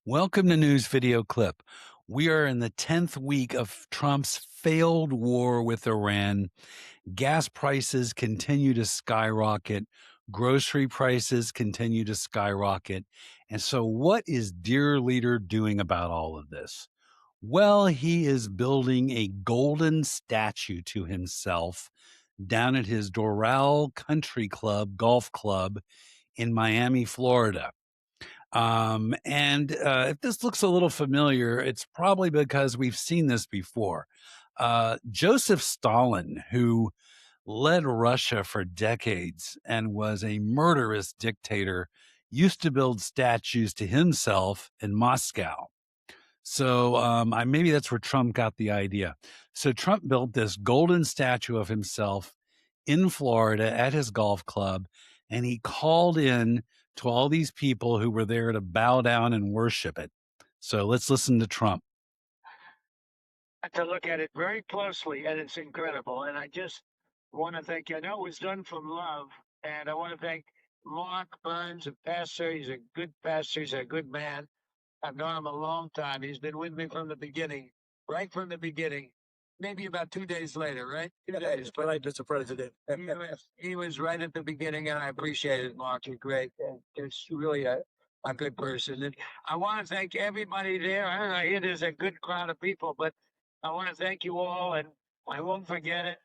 Welcome to News Video Clip. We are in the 10th week of Trump's failed war with Iran. Gas prices continue to skyrocket. Grocery prices continue to skyrocket. And so, what is Dear Leader doing about all of this? Well, he is building a golden statue to himself down at his Doral Country Club golf club in Miami, Florida. If this looks a little familiar, it's probably because we've seen this before. Joseph Stalin, who led Russia for decades and was a murderous dictator, used to build statues to himself in Moscow. So maybe that's where Trump got the idea. So Trump built this golden statue of himself in Florida at his golf club, and he called in to all these people who were there to bow down and worship it. So let's listen to Trump. To look at it very closely, and it's incredible. And I just want to thank you. I know it was done from love, and I want to thank Mark Burns, a pastor. He's a good pastor. He's a good man. I've known him a long time. He's been with me from the beginning, right from the beginning. Maybe about 2 days later, right? 2 days, but like Mr. President. He was right at the beginning, and I appreciate it, Mark. You're great. And it's really a good person. And I want to thank everybody there. I hear there's a good crowd of people, but I want to thank you all, and I won't forget it.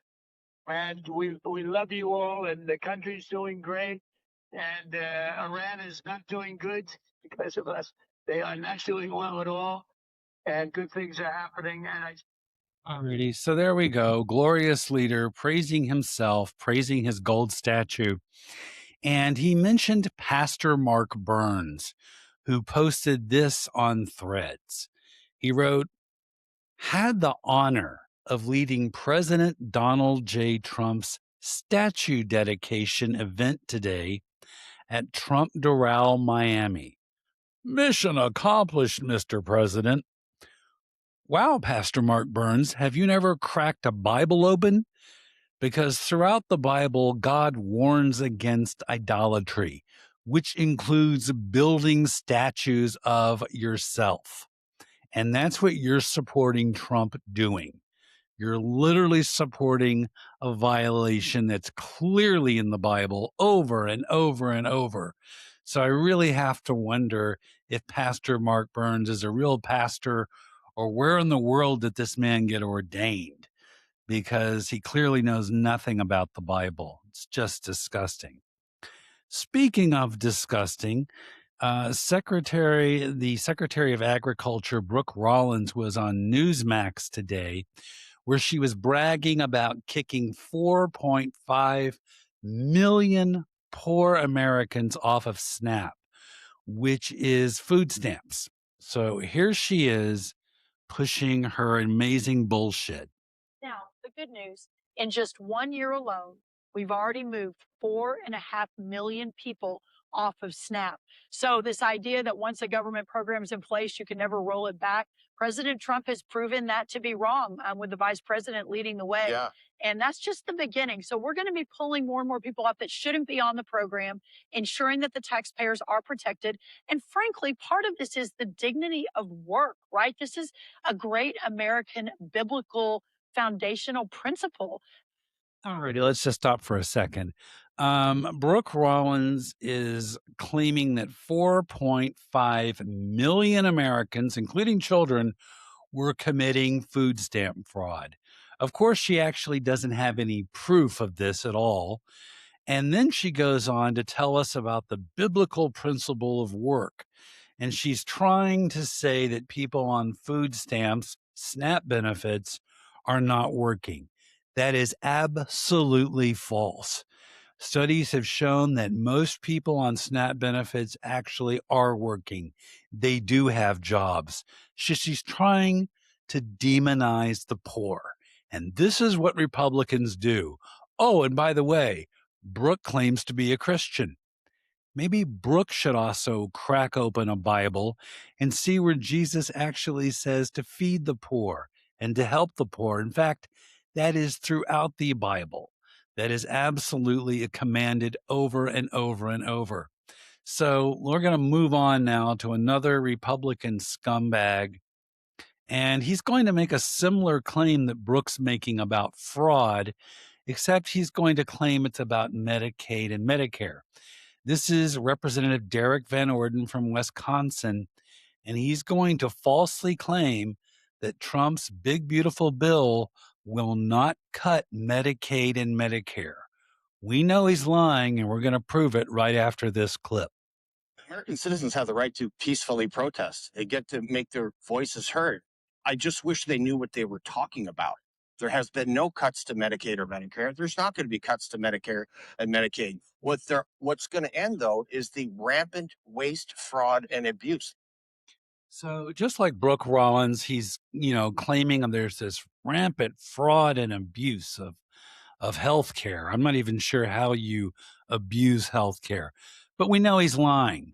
And we love you all, and the country's doing great. And Iran is not doing good because of us. They are not doing well at all, and good things are happening. And I Alrighty, so there we go. Glorious leader praising himself, praising his gold statue. And he mentioned Pastor Mark Burns, who posted this on Threads. He wrote, had the honor of leading President Donald J. Trump's statue dedication event today at Trump Doral, Miami. Mission accomplished, Mr. President. Wow, Pastor Mark Burns, have you never cracked a Bible open? Because throughout the Bible, God warns against idolatry, which includes building statues of yourself. And that's what you're supporting Trump doing. You're literally supporting a violation that's clearly in the Bible over and over and over. So I really have to wonder if Pastor Mark Burns is a real pastor or where in the world did this man get ordained? Because he clearly knows nothing about the Bible. It's just disgusting. Speaking of disgusting, the Secretary of Agriculture, Brooke Rollins, was on Newsmax today, where she was bragging about kicking 4.5 million poor Americans off of SNAP, which is food stamps. So here she is pushing her amazing bullshit. Now, the good news, in just 1 year alone, we've already moved 4.5 million people off of SNAP. So, this idea that once a government program is in place, you can never roll it back, President Trump has proven that to be wrong with the vice president leading the way. Yeah. And that's just the beginning. So, we're going to be pulling more and more people off that shouldn't be on the program, ensuring that the taxpayers are protected. And frankly, part of this is the dignity of work, right? This is a great American biblical foundational principle. All righty, let's just stop for a second. Brooke Rollins is claiming that 4.5 million Americans, including children, were committing food stamp fraud. Of course, she actually doesn't have any proof of this at all. And then she goes on to tell us about the biblical principle of work. And she's trying to say that people on food stamps, SNAP benefits, are not working. That is absolutely false. Studies have shown that most people on SNAP benefits actually are working. They do have jobs. She's trying to demonize the poor. And this is what Republicans do. Oh, and by the way, Brooke claims to be a Christian. Maybe Brooke should also crack open a Bible and see where Jesus actually says to feed the poor and to help the poor. In fact, that is throughout the Bible. That is absolutely commanded over and over and over. So we're going to move on now to another Republican scumbag. And he's going to make a similar claim that Brooks making about fraud, except he's going to claim it's about Medicaid and Medicare. This is Representative Derek Van Orden from Wisconsin, and he's going to falsely claim that Trump's big, beautiful bill will not cut Medicaid and Medicare. We know he's lying, and we're going to prove it right after this clip. American citizens have the right to peacefully protest. They get to make their voices heard. I just wish they knew what they were talking about. There has been no cuts to Medicaid or Medicare. There's not going to be cuts to Medicare and Medicaid. What's going to end, though, is the rampant waste, fraud, and abuse. So just like Brooke Rollins, he's, claiming there's this rampant fraud and abuse of healthcare. I'm not even sure how you abuse healthcare, but we know he's lying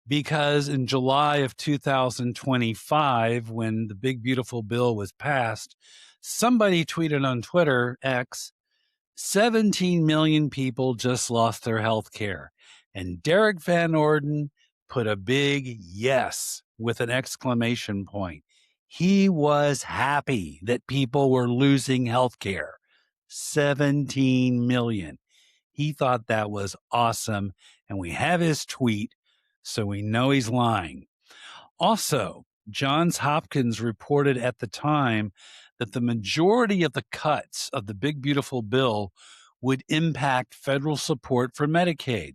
because in July of 2025, when the big beautiful bill was passed, somebody tweeted on Twitter X, 17 million people just lost their health care. And Derek Van Orden put a big yes with an exclamation point. He was happy that people were losing health care. 17 million. He thought that was awesome. And we have his tweet, so we know he's lying. Also, Johns Hopkins reported at the time that the majority of the cuts of the big, beautiful bill would impact federal support for Medicaid,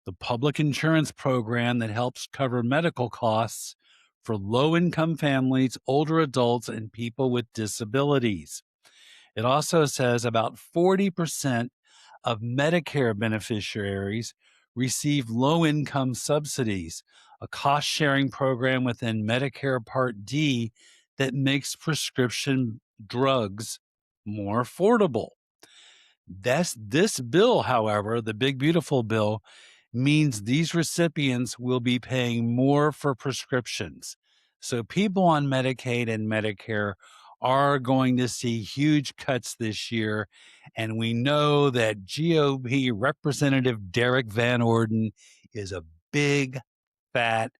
the public insurance program that helps cover medical costs for low income families, older adults, and people with disabilities. It also says about 40% of Medicare beneficiaries receive low income subsidies, a cost sharing program within Medicare Part D that makes prescription drugs more affordable. This bill, however, the big beautiful bill, means these recipients will be paying more for prescriptions. So people on Medicaid and Medicare are going to see huge cuts this year. And we know that GOP Representative Derek Van Orden is a big, fat,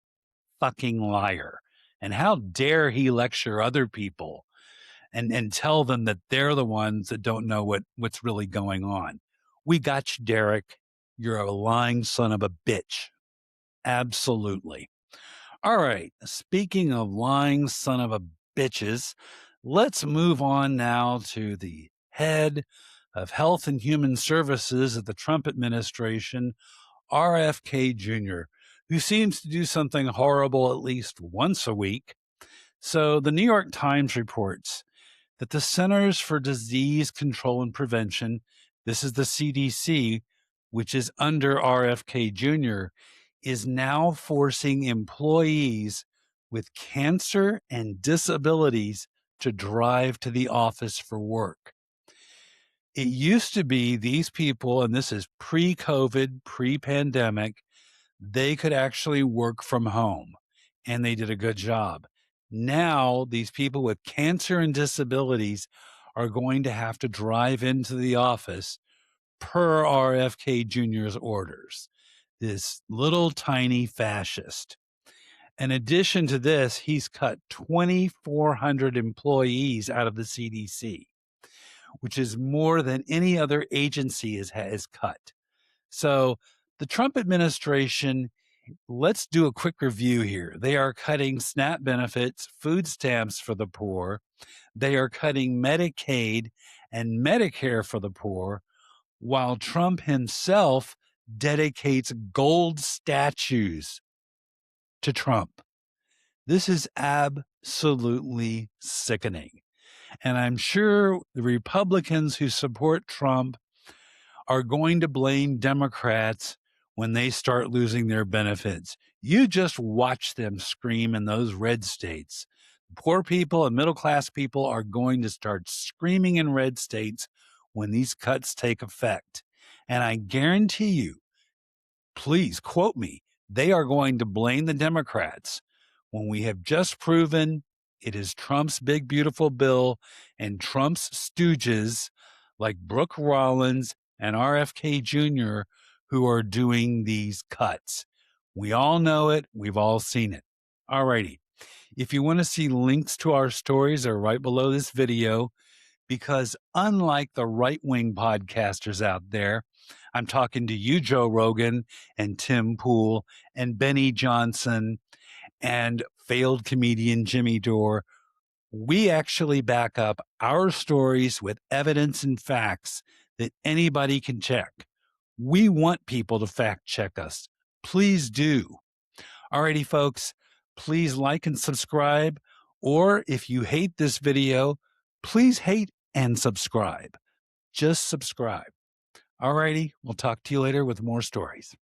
fucking liar. And how dare he lecture other people and tell them that they're the ones that don't know what's really going on. We got you, Derek. You're a lying son of a bitch. Absolutely. All right. Speaking of lying son of a bitches, let's move on now to the head of Health and Human Services at the Trump administration, RFK Jr., who seems to do something horrible at least once a week. So the New York Times reports that the Centers for Disease Control and Prevention, this is the CDC, which is under RFK Jr., is now forcing employees with cancer and disabilities to drive to the office for work. It used to be these people, and this is pre-COVID, pre-pandemic, they could actually work from home, and they did a good job. Now, these people with cancer and disabilities are going to have to drive into the office per RFK Jr.'s orders. This little tiny fascist. In addition to this, he's cut 2,400 employees out of the CDC, which is more than any other agency has cut. So the Trump administration, let's do a quick review here. They are cutting SNAP benefits, food stamps for the poor. They are cutting Medicaid and Medicare for the poor, while Trump himself dedicates gold statues to Trump. This is absolutely sickening. And I'm sure the Republicans who support Trump are going to blame Democrats when they start losing their benefits. You just watch them scream in those red states. Poor people and middle class people are going to start screaming in red states when these cuts take effect. And I guarantee you, please quote me, they are going to blame the Democrats when we have just proven it is Trump's big, beautiful bill and Trump's stooges like Brooke Rollins and RFK Jr. who are doing these cuts. We all know it. We've all seen it. All righty. If you want to see links to our stories, they're right below this video, because unlike the right-wing podcasters out there, I'm talking to you, Joe Rogan and Tim Pool and Benny Johnson and failed comedian Jimmy Dore. We actually back up our stories with evidence and facts that anybody can check. We want people to fact check us. Please do. Alrighty, folks, please like and subscribe. Or if you hate this video, please hate and subscribe. Just subscribe. Alrighty, we'll talk to you later with more stories.